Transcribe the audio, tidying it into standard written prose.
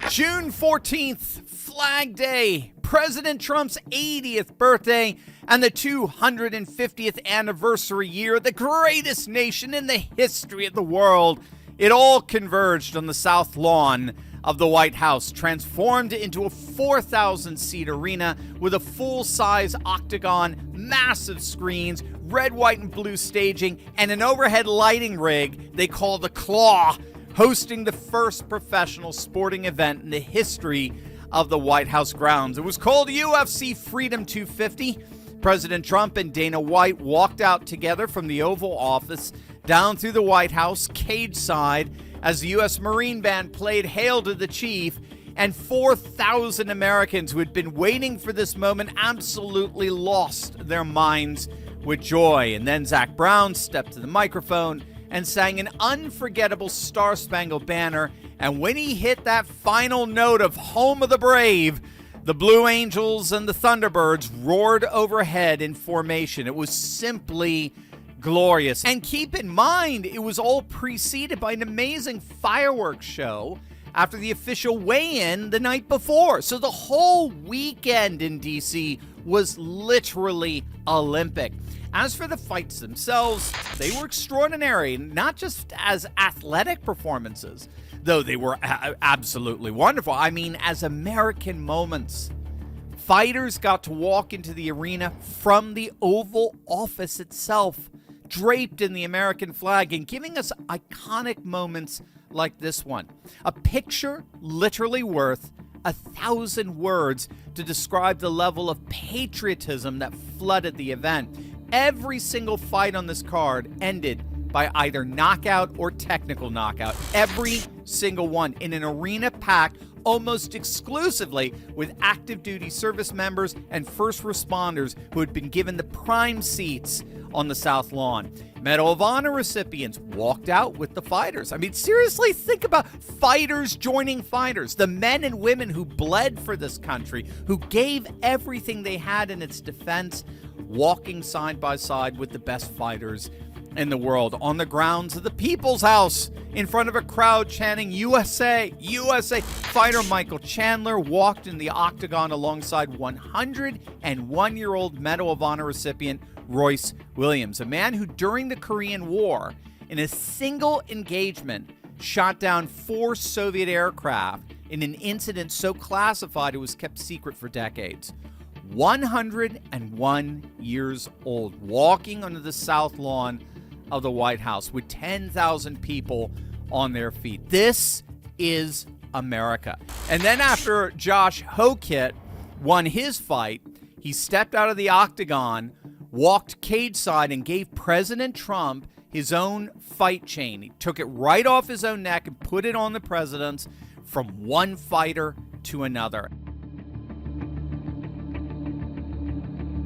June 14th, Flag Day, President Trump's 80th birthday, and the 250th anniversary year, the greatest nation in the history of the world. It all converged on the south lawn of the White House, transformed into a 4,000-seat arena with a full-size octagon, massive screens, red, white, and blue staging, and an overhead lighting rig they call the Claw, hosting the first professional sporting event in the history of the White House grounds. It was called UFC Freedom 250. President Trump and Dana White walked out together from the Oval Office down through the White House cage side as the U.S. Marine Band played Hail to the Chief, and 4,000 Americans who had been waiting for this moment absolutely lost their minds with joy. And then Zac Brown stepped to the microphone and sang an unforgettable Star-Spangled Banner. And when he hit that final note of Home of the Brave, the Blue Angels and the Thunderbirds roared overhead in formation. It was simply glorious. And keep in mind, it was all preceded by an amazing fireworks show after the official weigh-in the night before. So the whole weekend in D.C. was literally Olympic. As for the fights themselves, they were extraordinary, not just as athletic performances, though they were absolutely wonderful. I mean, as American moments. Fighters got to walk into the arena from the Oval Office itself, draped in the American flag, and giving us iconic moments like this one. A picture literally worth 1,000 words to describe the level of patriotism that flooded the event. Every single fight on this card ended by either knockout or technical knockout. Every single one in an arena packed almost exclusively with active duty service members and first responders who had been given the prime seats on the South Lawn. Medal of Honor recipients walked out with the fighters. I mean, seriously, think about fighters joining fighters. The men and women who bled for this country, who gave everything they had in its defense, walking side by side with the best fighters in the world on the grounds of the People's House in front of a crowd chanting USA, USA. Fighter Michael Chandler walked in the octagon alongside 101-year-old Medal of Honor recipient Royce Williams, a man who during the Korean War, in a single engagement, shot down 4 Soviet aircraft in an incident so classified it was kept secret for decades. 101 years old, walking under the South Lawn of the White House with 10,000 people on their feet. This is America. And then after Josh Hokit won his fight, he stepped out of the octagon, walked cage side, and gave President Trump his own fight chain. He took it right off his own neck and put it on the president's, from one fighter to another.